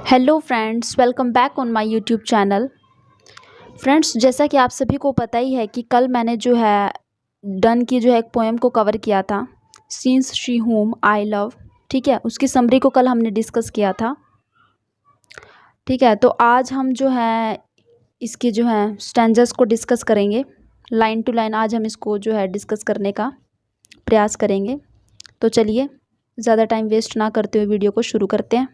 Hello friends, welcome back on my YouTube channel. Friends, जैसा कि आप सभी को पता ही है कि कल मैंने जो है डन की जो है एक पोएम को कवर किया था, since she whom I love. ठीक है, उसकी समरी को कल हमने डिस्कस किया था। ठीक है, तो आज हम जो है इसके जो है स्टैंजर्स को डिस्कस करेंगे लाइन टू लाइन। आज हम इसको जो है डिस्कस करने का प्रयास करेंगे। तो चलिए ज़्यादा टाइम वेस्ट ना करते हुए वीडियो को शुरू करते हैं।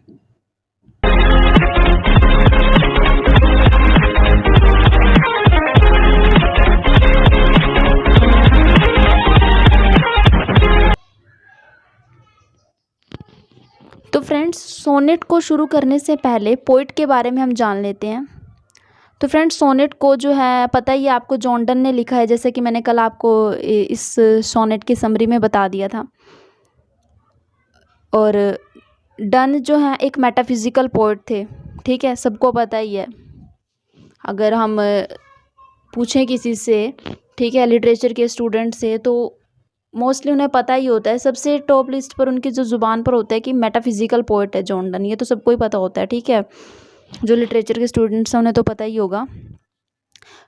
तो फ्रेंड्स, सोनेट को शुरू करने से पहले पोइट के बारे में हम जान लेते हैं। तो फ्रेंड्स, सोनेट को जो है पता ही है आपको, जॉन डन ने लिखा है, जैसे कि मैंने कल आपको इस सोनेट की समरी में बता दिया था। और डन जो है एक मेटाफिजिकल पोइट थे। ठीक है, सबको पता ही है। अगर हम पूछें किसी से, ठीक है, लिटरेचर के स्टूडेंट से, तो मोस्टली उन्हें पता ही होता है। सबसे टॉप लिस्ट पर उनकी जो ज़ुबान पर होता है कि मेटाफिजिकल पोइट है जॉन डन। ये तो सबको ही पता होता है। ठीक है, जो लिटरेचर के स्टूडेंट्स हैं उन्हें तो पता ही होगा।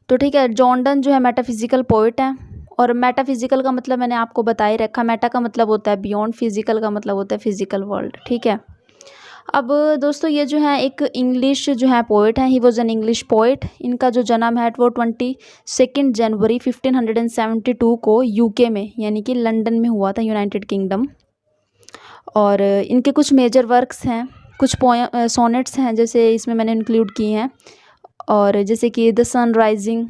तो ठीक है, जॉन डन जो है मेटाफिजिकल पोइट है। और मेटाफिजिकल का मतलब मैंने आपको बता ही रखा। मेटा का मतलब होता है बियॉन्ड, फिजिकल का मतलब होता है फिजिकल वर्ल्ड। ठीक है, अब दोस्तों ये जो है एक इंग्लिश जो है पोइट है। He was an English poet. इनका जो जन्म है वो 22 जनवरी 1572 को यूके में यानी कि लंदन में हुआ था, यूनाइटेड किंगडम। और इनके कुछ मेजर वर्क्स हैं, कुछ पोएम सोनेट्स हैं जैसे इसमें मैंने इंक्लूड किए हैं। और जैसे कि the sun rising,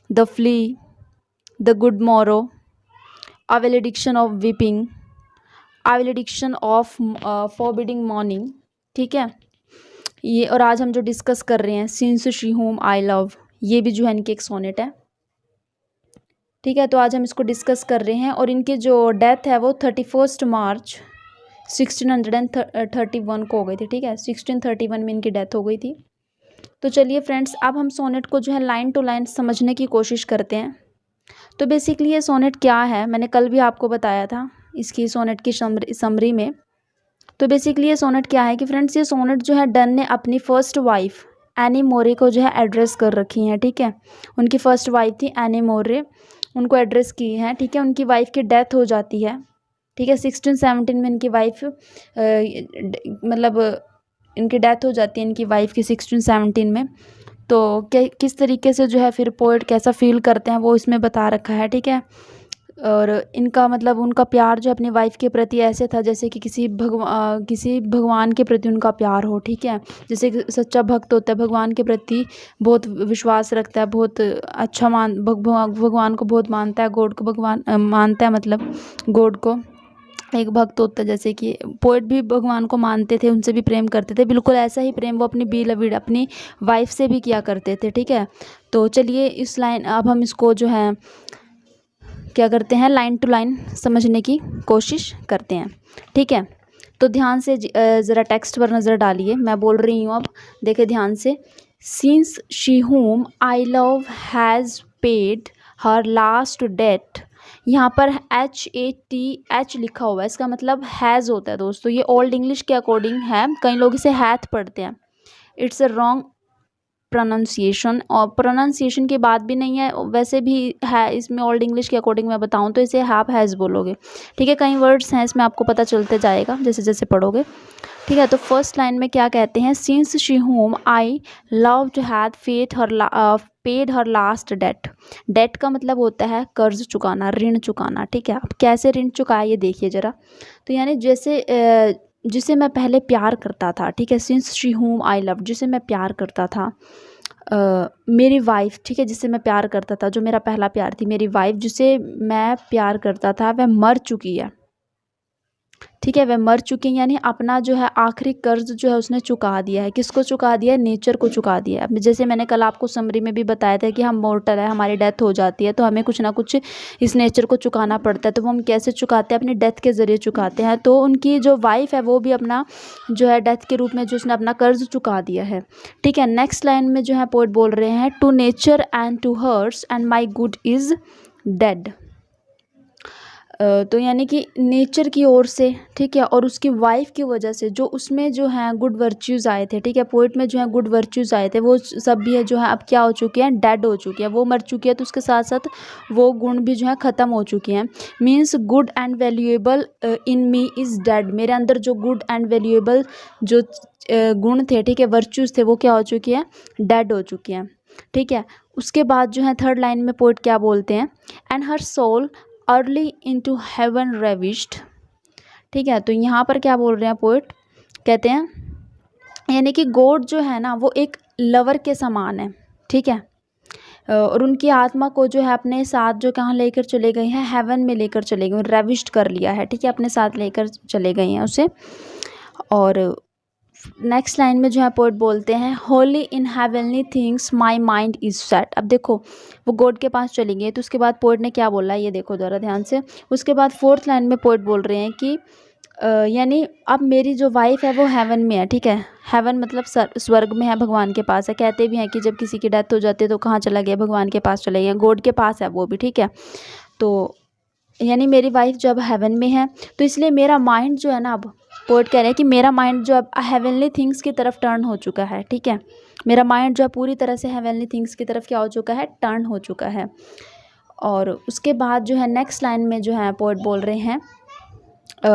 the flea, the good morrow, a valediction of weeping, I will addiction of forbidding morning. ठीक है, ये और आज हम जो डिस्कस कर रहे हैं since she whom I love, ये भी जो है इनकी एक सोनेट है। ठीक है, तो आज हम इसको डिस्कस कर रहे हैं। और इनकी जो डेथ है वो 31 मार्च 1631 को हो गई थी। ठीक है, 1631 में इनकी डेथ हो गई थी। तो चलिए फ्रेंड्स, अब हम सोनेट को जो है लाइन टू लाइन समझने की कोशिश करते हैं। तो बेसिकली ये सोनेट क्या है, मैंने कल भी आपको बताया था इसकी सोनेट की समरी में। तो बेसिकली ये सोनेट क्या है कि फ्रेंड्स, ये सोनेट जो है डन ने अपनी फर्स्ट वाइफ एनी मोरे को जो है एड्रेस कर रखी हैं। ठीक है, उनकी फर्स्ट वाइफ थी एनी मोरे, उनको एड्रेस की है। ठीक है, उनकी वाइफ की डेथ हो जाती है। ठीक है, 1617 में इनकी वाइफ मतलब इनकी डेथ हो जाती है इनकी वाइफ की 1617 में। तो किस तरीके से जो है फिर पोएट कैसा फील करते हैं वो इसमें बता रखा है। ठीक है, और इनका मतलब उनका प्यार जो अपनी वाइफ के प्रति ऐसे था जैसे कि किसी भगवान के प्रति उनका प्यार हो। ठीक है, जैसे कि सच्चा भक्त होता है, भगवान के प्रति बहुत विश्वास रखता है, बहुत अच्छा भगवान को बहुत मानता है, गॉड को भगवान मानता है, मतलब गॉड को एक भक्त होता है। जैसे कि पोएट भी भगवान को मानते थे, उनसे भी प्रेम करते थे। बिल्कुल ऐसा ही प्रेम वो अपनी बीलविड अपनी वाइफ से भी किया करते थे। ठीक है, तो चलिए इस लाइन अब हम इसको जो है क्या करते हैं, लाइन टू लाइन समझने की कोशिश करते हैं। ठीक है, तो ध्यान से ज़रा टेक्स्ट पर नज़र डालिए, मैं बोल रही हूँ अब, देखे ध्यान से। Since she whom I love has paid her last debt. यहाँ पर HATH लिखा हुआ है, इसका मतलब हैज़ होता है दोस्तों। ये ओल्ड इंग्लिश के अकॉर्डिंग है, कई लोग इसे हैथ पढ़ते हैं। इट्स अ रॉन्ग प्रोनाउंसिएशन, और प्रोनाउंसिएशन की बात भी नहीं है, वैसे भी है इसमें ओल्ड इंग्लिश के अकॉर्डिंग मैं बताऊं तो इसे हैज़ बोलोगे। ठीक है, कई वर्ड्स हैं इसमें, आपको पता चलते जाएगा जैसे जैसे पढ़ोगे। ठीक है, तो फर्स्ट लाइन में क्या कहते हैं, since she whom I love to had paid her last debt. Debt का मतलब होता है कर्ज चुकाना, ऋण चुकाना। ठीक है, अब कैसे ऋण चुकाया ये देखिए ज़रा। तो यानी जैसे जिसे मैं पहले प्यार करता था। ठीक है, since she whom I love, जिसे मैं प्यार करता था, मेरी वाइफ। ठीक है, जिसे मैं प्यार करता था, जो मेरा पहला प्यार थी, मेरी वाइफ जिसे मैं प्यार करता था, वह मर चुकी है। ठीक है, वह मर चुकी है, यानी अपना जो है आखिरी कर्ज जो है उसने चुका दिया है। किसको चुका दिया है, नेचर को चुका दिया है। अब जैसे मैंने कल आपको समरी में भी बताया था कि हम मोर्टल है, हमारी डेथ हो जाती है, तो हमें कुछ ना कुछ इस नेचर को चुकाना पड़ता है। तो वो हम कैसे चुकाते हैं, अपनी डेथ के ज़रिए चुकाते हैं। तो उनकी जो वाइफ है वो भी अपना जो है डेथ के रूप में जो उसने अपना कर्ज चुका दिया है। ठीक है, नेक्स्ट लाइन में जो है पोएट बोल रहे हैं, to nature and to hers and my good is dead. तो यानी कि नेचर की ओर से, ठीक है, और उसकी वाइफ की वजह से जो उसमें जो है गुड वर्च्यूज़ आए थे, ठीक है, पोइट में जो है गुड वर्च्यूज़ आए थे, वो सब भी है जो है अब क्या हो चुके हैं, डेड हो चुके हैं, वो मर चुकी है, तो उसके साथ साथ वो गुण भी जो है ख़त्म हो चुके हैं। Means good and valuable in me is dead, मेरे अंदर जो गुड एंड वैल्यूएबल जो गुण थे, ठीक है, वर्च्यूज़ थे, वो क्या हो चुकी हैं, डेड हो चुके हैं, ठीक है। उसके बाद जो है थर्ड लाइन में पोइट क्या बोलते हैं, and her soul early into heaven ravished, ठीक है। तो यहाँ पर क्या बोल रहे हैं पोइट, कहते हैं यानी कि गॉड जो है ना वो एक लवर के समान है, ठीक है, और उनकी आत्मा को जो है अपने साथ जो कहाँ लेकर चले गए हैं, हेवन में लेकर चले गए, रेविश्ड कर लिया है, ठीक है, अपने साथ लेकर चले गए हैं उसे। और नेक्स्ट लाइन में जो है पोइट बोलते हैं, होली इन heavenly things my mind is set. अब देखो वो गॉड के पास चली गई, तो उसके बाद पोइट ने क्या बोला है, ये देखो ज़रा ध्यान से। उसके बाद फोर्थ लाइन में पोइट बोल रहे हैं कि यानी अब मेरी जो वाइफ है वो हेवन में है, ठीक है, हेवन मतलब स्वर्ग में है, भगवान के पास है। कहते भी हैं कि जब किसी की डेथ हो जाती है तो कहाँ चला गया, भगवान के पास चला गया, गॉड के पास है वो भी, ठीक है। तो यानी मेरी वाइफ जब हेवन में है तो इसलिए मेरा माइंड जो है ना, अब पोइट कह रहे हैं कि मेरा माइंड जो अब हेवनली थिंग्स की तरफ टर्न हो चुका है, ठीक है, मेरा माइंड जो है पूरी तरह से हेवनली थिंग्स की तरफ क्या हो चुका है, टर्न हो चुका है। और उसके बाद जो है नेक्स्ट लाइन में जो है पोइट बोल रहे हैं,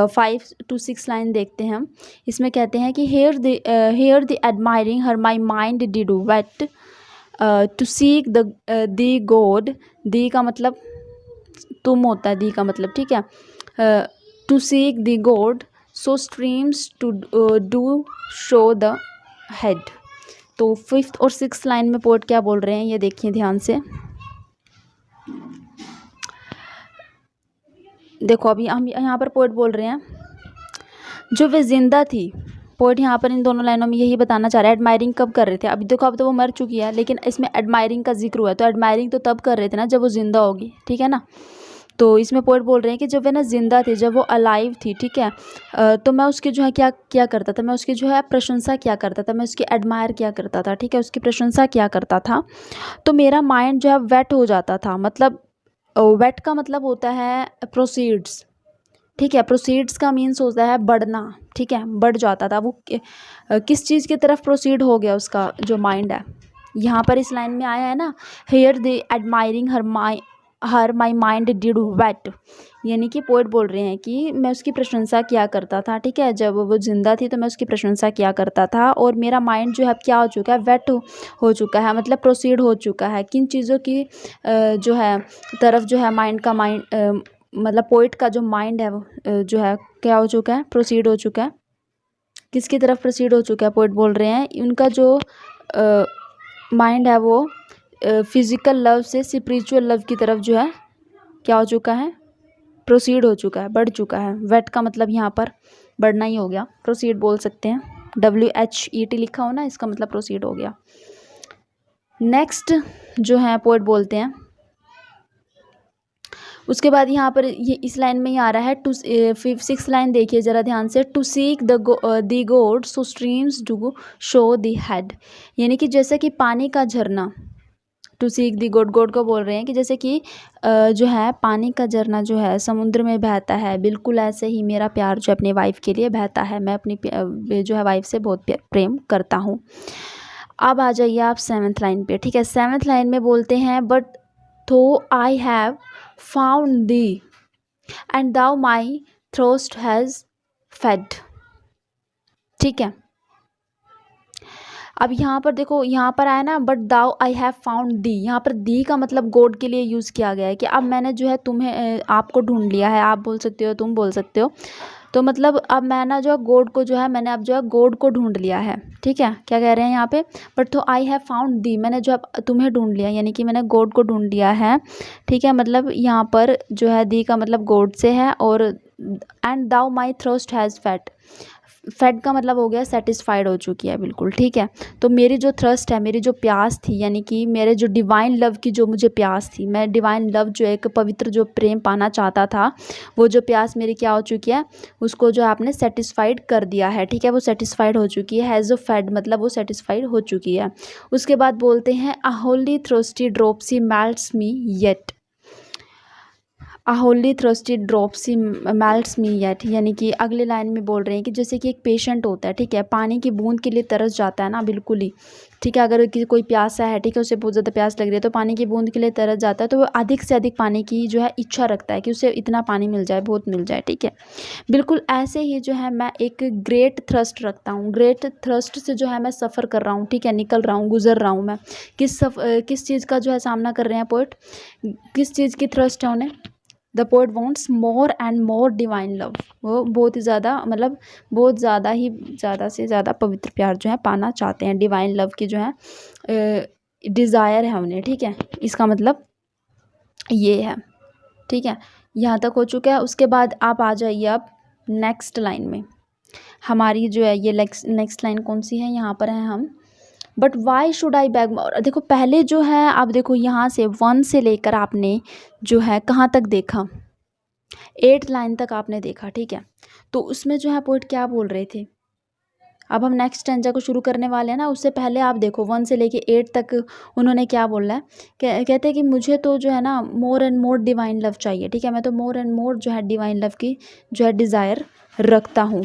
5 to 6 लाइन देखते हैं हम। इसमें कहते हैं कि here the admiring her my mind did wait to seek thee god, thee का मतलब तुम होता है, दी का मतलब, ठीक है, to seek thee God so streams to do show the head. तो 5th और 6th लाइन में पोइट क्या बोल रहे हैं, ये देखिए ध्यान से। देखो अभी हम यहाँ पर पोइट बोल रहे हैं, जो वे जिंदा थी, पोइट यहाँ पर इन दोनों लाइनों में यही बताना चाह रहा है, एडमायरिंग कब कर रहे थे। अभी देखो अब तो वो मर चुकी है, लेकिन इसमें एडमायरिंग का जिक्र हुआ है, तो एडमायरिंग तो तब कर रहे थे ना जब वो जिंदा होगी, ठीक है ना। तो इसमें पोइट बोल रहे हैं कि जब वे ना जिंदा थी, जब वो अलाइव थी, ठीक है, तो मैं उसकी जो है क्या क्या करता था, मैं उसकी जो है प्रशंसा क्या करता था, मैं उसकी एडमायर क्या करता था, ठीक है, उसकी प्रशंसा क्या करता था। तो मेरा माइंड जो है वेट हो जाता था, मतलब वेट का मतलब होता है प्रोसीड्स, ठीक है, प्रोसीड्स का मीन्स होता है बढ़ना, ठीक है, बढ़ जाता था वो। किस चीज़ की तरफ प्रोसीड हो गया उसका जो माइंड है, यहाँ पर इस लाइन में आया है ना, here the admiring her my mind did whet, यानी कि पोइट बोल रहे हैं कि मैं उसकी प्रशंसा किया करता था, ठीक है, जब वो जिंदा थी तो मैं उसकी प्रशंसा किया करता था, और मेरा माइंड जो है अब क्या हो चुका है, वेट हो चुका है, मतलब प्रोसीड हो चुका है। किन चीज़ों की जो है तरफ जो है माइंड मतलब पोइट का जो माइंड है वो जो है क्या हो चुका है, प्रोसीड हो चुका है। किसकी तरफ प्रोसीड हो चुका है, पोइट बोल रहे हैं उनका जो माइंड है वो फिज़िकल लव से स्पिरिचुअल लव की तरफ जो है क्या हो चुका है, प्रोसीड हो चुका है, बढ़ चुका है। वेट का मतलब यहाँ पर बढ़ना ही हो गया, प्रोसीड बोल सकते हैं, WHET लिखा हो ना, इसका मतलब प्रोसीड हो गया। नेक्स्ट जो है पोइट बोलते हैं, उसके बाद यहाँ पर ये इस लाइन में ही आ रहा है, 6th लाइन देखिए ज़रा ध्यान से, to seek the God so streams do show the head, यानी कि जैसे कि पानी का झरना, to seek thee God, God को बोल रहे हैं कि जैसे कि जो है पानी का झरना जो है समुद्र में बहता है, बिल्कुल ऐसे ही मेरा प्यार जो अपनी वाइफ के लिए बहता है, मैं अपनी जो है वाइफ से बहुत प्रेम करता हूँ। अब आ जाइए आप 7th लाइन पे, ठीक है। 7th लाइन में बोलते हैं, but though I have found thee and thou my thirst has fed, ठीक है। अब यहाँ पर देखो, यहाँ पर आया ना, but though I have found thee, यहाँ पर दी का मतलब गॉड के लिए यूज़ किया गया है कि अब मैंने जो है तुम्हें आपको ढूंढ लिया है, आप बोल सकते हो, तुम बोल सकते हो, तो मतलब अब मैं ना जो है गॉड को जो है मैंने अब जो है गॉड को ढूंढ लिया है, ठीक है। क्या कह रहे हैं यहाँ पे, बट तो आई हैव फाउंड दी, मैंने जो अब तुम्हें ढूंढ लिया, यानी कि मैंने गॉड को ढूंढ लिया है, ठीक है। मतलब यहाँ पर जो है दी का मतलब गॉड से है, और and thou my thirst has fed, fed का मतलब हो गया सेटिस्फाइड हो चुकी है, बिल्कुल, ठीक है। तो मेरी जो थ्रस्ट है, मेरी जो प्यास थी, यानी कि मेरे जो डिवाइन लव की जो मुझे प्यास थी, मैं डिवाइन लव जो एक पवित्र जो प्रेम पाना चाहता था, वो जो प्यास मेरी क्या हो चुकी है, उसको जो आपने सेटिस्फाइड कर दिया है, ठीक है, वो सेटिस्फाइड हो चुकी है, हैज़ फेड मतलब वो सेटिस्फाइड हो चुकी है। उसके बाद बोलते हैं, अ होली थ्रस्टी ड्रॉप सी मेल्ट्स मी येट, अ होली थ्रस्टी ड्रॉप्स ही मेल्ट्स मी येट, यानी कि अगले लाइन में बोल रहे हैं कि जैसे कि एक पेशेंट होता है, ठीक है, पानी की बूंद के लिए तरस जाता है ना, बिल्कुल ही, ठीक है, अगर कोई प्यासा है, ठीक है, उसे बहुत ज़्यादा प्यास लग रही है तो पानी की बूंद के लिए तरस जाता है, तो वो अधिक से अधिक पानी की जो है इच्छा रखता है कि उसे इतना पानी मिल जाए, बहुत मिल जाए, ठीक है। बिल्कुल ऐसे ही जो है मैं एक ग्रेट थ्रस्ट रखता हूँ, ग्रेट थ्रस्ट से जो है मैं सफ़र कर रहा हूँ, ठीक है, निकल रहा हूँ, गुजर रहा हूँ मैं। किस चीज़ का जो है सामना कर रहे हैं पोइट, किस चीज़ की थ्रस्ट है उन्हें? The poet wants more and more divine love, वो बहुत ही ज़्यादा, मतलब बहुत ज़्यादा ही, ज़्यादा से ज़्यादा पवित्र प्यार जो है पाना चाहते हैं, डिवाइन लव की जो है डिज़ायर है उन्हें, ठीक है, इसका मतलब ये है, ठीक है। यहाँ तक हो चुका है। उसके बाद आप आ जाइए अब नेक्स्ट लाइन में। हमारी जो है ये नेक्स्ट लाइन कौन सी है, यहाँ पर है हम, but why should I beg more. देखो पहले जो है आप देखो यहाँ से 1 से लेकर आपने जो है कहाँ तक देखा, 8 लाइन तक आपने देखा, ठीक है। तो उसमें जो है पोइट क्या बोल रहे थे, अब हम नेक्स्ट स्टैंजा को शुरू करने वाले हैं ना, उससे पहले आप देखो 1 से लेके 8 तक उन्होंने क्या बोला है, कहते हैं कि मुझे तो जो है ना more and more divine love चाहिए, ठीक है, मैं तो मोर एंड मोर जो है डिवाइन लव की जो है डिज़ायर रखता हूँ।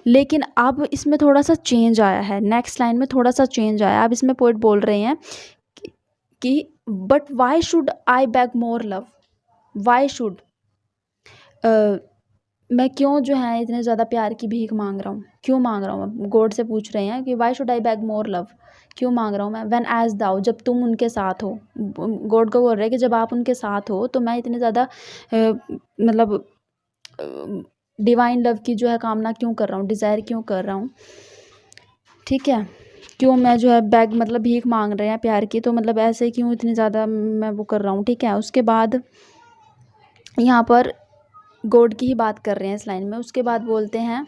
लेकिन अब इसमें थोड़ा सा चेंज आया है, नेक्स्ट लाइन में थोड़ा सा चेंज आया। अब इसमें पोइट बोल रहे हैं कि but why should I beg more love, why should, मैं क्यों जो है इतने ज़्यादा प्यार की भीख मांग रहा हूँ, क्यों मांग रहा हूँ, गॉड से पूछ रहे हैं कि Y should I beg more love, क्यों मांग रहा हूँ मैं, व्हेन एज दाउ, जब तुम उनके साथ हो, गॉड को बोल रहे हैं कि जब आप उनके साथ हो तो मैं इतने ज़्यादा मतलब डिवाइन लव की जो है कामना क्यों कर रहा हूँ, डिज़ायर क्यों कर रहा हूँ, ठीक है, क्यों मैं जो है बैग मतलब भीख मांग रहे हैं प्यार की, तो मतलब ऐसे क्यों इतनी ज़्यादा मैं वो कर रहा हूँ, ठीक है। उसके बाद यहाँ पर गॉड की ही बात कर रहे हैं इस लाइन में। उसके बाद बोलते हैं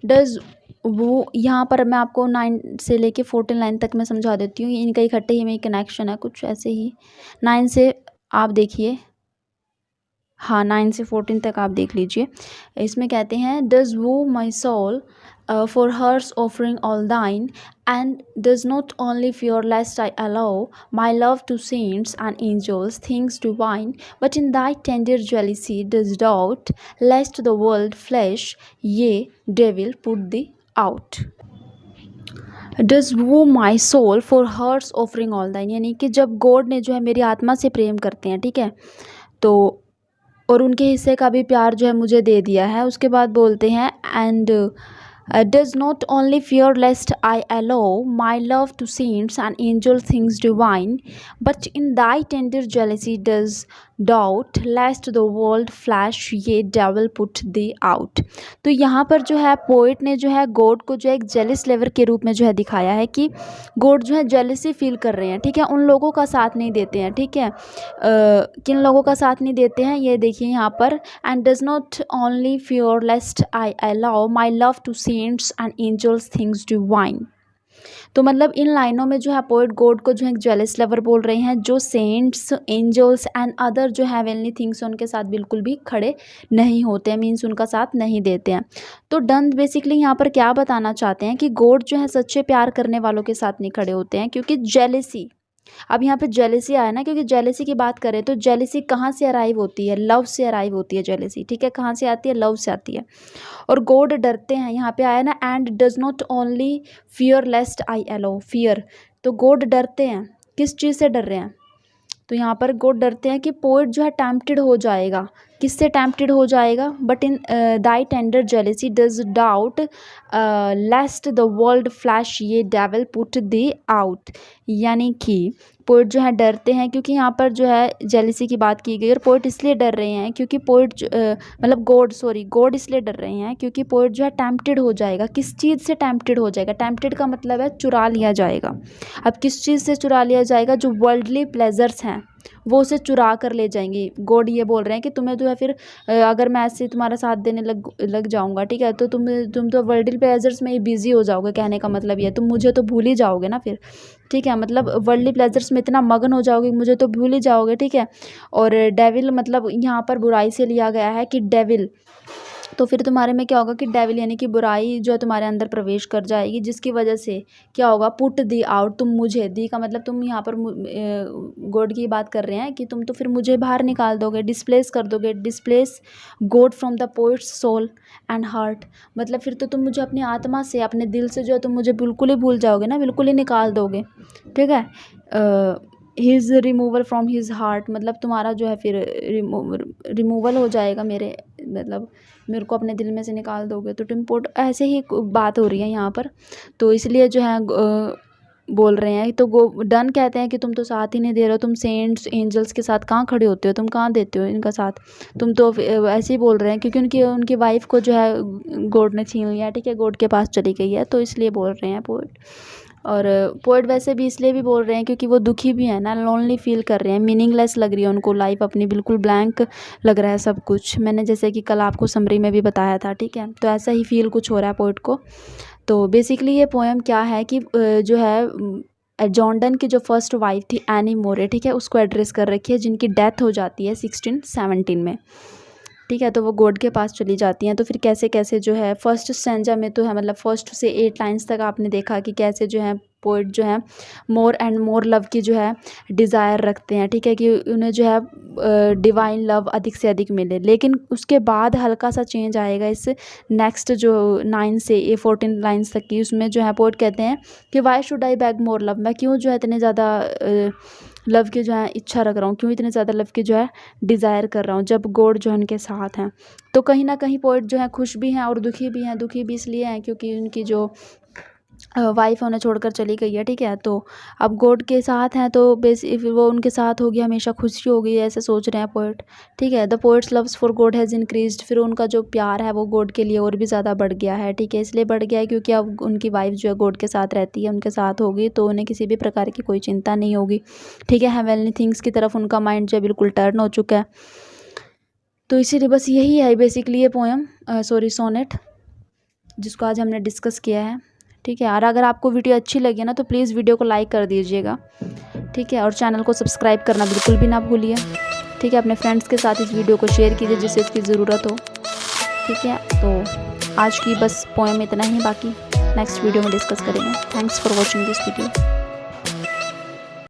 डज वो, यहाँ पर मैं आपको 9 से लेके 14 लाइन तक मैं समझा देती हूँ, इनका इकट्ठे ही में कनेक्शन है कुछ ऐसे ही। 9 से आप देखिए, हाँ 9 से 14 तक आप देख लीजिए। इसमें कहते हैं does woo my soul for hers offering all thine, and does not only fear lest I allow my love to saints and angels things divine, but in thy tender jealousy does doubt lest the world flesh, ye devil put thee out. Does woo my soul for hers offering all thine, यानी कि जब God ने जो है मेरी आत्मा से प्रेम करते हैं, ठीक है, तो और उनके हिस्से का भी प्यार जो है मुझे दे दिया है। उसके बाद बोलते हैं and does not only fear lest I allow my love to saints and angel things divine, but in thy tender jealousy does doubt lest the world flash, ye devil put thee out। तो यहाँ पर जो है poet ने जो है God को जो है एक जेलिस लेवर के रूप में जो है दिखाया है कि गॉड जो है जेलिसी फील कर रहे हैं, ठीक है, उन लोगों का साथ नहीं देते हैं, ठीक है, किन लोगों का साथ नहीं देते हैं, ये देखिए यहाँ पर, and does not only fear lest I allow my love to saints and angels things divine. तो मतलब इन लाइनों में जो है पोइट गॉड को जो है जेलस लवर बोल रहे हैं, जो सेंट्स, एंजल्स एंड अदर जो हेवनली थिंग्स उनके साथ बिल्कुल भी खड़े नहीं होते हैं, मीन्स उनका साथ नहीं देते हैं। तो डन बेसिकली यहाँ पर क्या बताना चाहते हैं कि गॉड जो है सच्चे प्यार करने वालों के साथ नहीं खड़े होते हैं, क्योंकि जेलेसी, अब यहाँ पे जेलेसी आया ना, क्योंकि जेलेसी की बात करें तो जेलेसी कहाँ से अराइव होती है, लव से अराइव होती है जेलेसी, ठीक है, कहाँ से आती है, लव से आती है। और गॉड डरते हैं, यहाँ पे आया ना and does not only fear lest I allow, fear, तो गॉड डरते हैं, किस चीज़ से डर रहे हैं, तो यहाँ पर गॉड डरते हैं कि पोइट जो है टैम्प्टेड हो जाएगा, किससे टैम्प्टेड हो जाएगा, but in thy tender jealousy does doubt lest the world flesh, yea devil put thee out, यानी कि पोइट जो है डरते हैं, क्योंकि यहाँ पर जो है जेलिसी की बात की गई, और पोइट इसलिए डर रहे हैं क्योंकि पोइट मतलब गॉड इसलिए डर रहे हैं क्योंकि पोइट जो है टैम्प्टेड हो जाएगा। किस चीज़ से टैम्प्टेड हो जाएगा, टैम्प्टेड का मतलब है चुरा लिया जाएगा। अब किस चीज़ से चुरा लिया जाएगा, जो वर्ल्डली प्लेजर्स हैं वो उसे चुरा कर ले जाएंगे। गॉड ये बोल रहे हैं कि तुम्हें जो है फिर अगर मैं ऐसे तुम्हारा साथ देने लग जाऊंगा, ठीक है, तो तुम तो वर्ल्डली प्लेजर्स में ही बिजी हो जाओगे, कहने का मतलब ये, तुम मुझे तो भूल ही जाओगे ना फिर, ठीक है, मतलब वर्ल्डली प्लेजर्स में इतना मगन हो जाओगे, मुझे तो भूल ही जाओगे, ठीक है। और डेविल मतलब यहाँ पर बुराई से लिया गया है कि डेविल तो फिर तुम्हारे में क्या होगा कि डेविल यानी कि बुराई जो है तुम्हारे अंदर प्रवेश कर जाएगी, जिसकी वजह से क्या होगा, पुट दी आउट, तुम मुझे, दी का मतलब तुम यहाँ पर गॉड की बात कर रहे हैं कि तुम तो फिर मुझे बाहर निकाल दोगे, डिस्प्लेस कर दोगे, displace God from the poet's soul and heart, मतलब फिर तो तुम मुझे अपनी आत्मा से, अपने दिल से जो है तुम मुझे बिल्कुल ही भूल जाओगे ना, बिल्कुल ही निकाल दोगे, ठीक है। His removal from his heart, मतलब तुम्हारा जो है फिर रिमूवल हो जाएगा मेरे, मतलब मेरे को अपने दिल में से निकाल दोगे, तो टिम्पोर्ट ऐसे ही बात हो रही है यहाँ पर। तो इसलिए जो है बोल रहे हैं, तो डन कहते हैं कि तुम तो साथ ही नहीं दे रहे हो, तुम सेंट्स एंजल्स के साथ कहाँ खड़े होते हो, तुम कहाँ देते हो इनका साथ, तुम तो ऐसे ही बोल रहे हैं क्योंकि उनकी वाइफ को जो है गॉड ने छीन लिया, ठीक है, गॉड के पास चली गई है, तो इसलिए बोल रहे हैं पोएट। और पोएट वैसे भी इसलिए भी बोल रहे हैं क्योंकि वो दुखी भी है ना, लोनली फील कर रहे हैं, मीनिंगलेस लग रही है उनको लाइफ अपनी, बिल्कुल ब्लैंक लग रहा है सब कुछ, मैंने जैसे कि कल आपको समरी में भी बताया था, ठीक है, तो ऐसा ही फील कुछ हो रहा है पोएट को। तो बेसिकली ये पोएम क्या है कि जो है जॉन डन की जो फर्स्ट वाइफ थी एनी मोरे, ठीक है, उसको एड्रेस कर रखी है, जिनकी डेथ हो जाती है 1617 में, ठीक है, तो वो गॉड के पास चली जाती हैं। तो फिर कैसे कैसे जो है फर्स्ट स्टैंजा में तो है, मतलब फर्स्ट से 8 लाइन्स तक आपने देखा कि कैसे जो है पोइट जो है मोर एंड मोर लव की जो है डिज़ायर रखते हैं, ठीक है, कि उन्हें जो है डिवाइन लव अधिक से अधिक मिले। लेकिन उसके बाद हल्का सा चेंज आएगा इस नेक्स्ट जो 9 से 14 लाइन्स तक की, उसमें जो है पोइट कहते हैं कि Y should I beg more love, मैं क्यों जो है इतने ज़्यादा लव की जो है इच्छा रख रहा हूँ, क्यों इतने ज़्यादा लव की जो है डिज़ायर कर रहा हूँ, जब गॉड जो है उनके साथ हैं। तो कहीं ना कहीं पोइट जो है खुश भी हैं और दुखी भी हैं। दुखी भी इसलिए हैं क्योंकि उनकी जो वाइफ उन्हें छोड़कर चली गई है, ठीक है, तो अब गॉड के साथ हैं, तो फिर वो उनके साथ होगी, हमेशा खुशी होगी, ऐसे सोच रहे हैं पोइट, ठीक है। The poets loves for God has increased, फिर उनका जो प्यार है वो गॉड के लिए और भी ज़्यादा बढ़ गया है, ठीक है, इसलिए बढ़ गया है क्योंकि अब उनकी वाइफ जो है गॉड के साथ रहती है, उनके साथ होगी, तो उन्हें किसी भी प्रकार की कोई चिंता नहीं होगी, ठीक है। हेवनली थिंग्स की तरफ उनका माइंड जो है बिल्कुल टर्न हो चुका है। तो इसीलिए बस यही है बेसिकली ये पोएम, सॉरी सोनेट, जिसको आज हमने डिस्कस किया है, ठीक है। और अगर आपको वीडियो अच्छी लगी ना तो प्लीज़ वीडियो को लाइक कर दीजिएगा, ठीक है, और चैनल को सब्सक्राइब करना बिल्कुल भी ना भूलिए, ठीक है। अपने फ्रेंड्स के साथ इस वीडियो को शेयर कीजिए जिससे इसकी ज़रूरत हो, ठीक है। तो आज की बस पोएम इतना ही, बाकी नेक्स्ट वीडियो में डिस्कस करेंगे। Thanks for watching this video.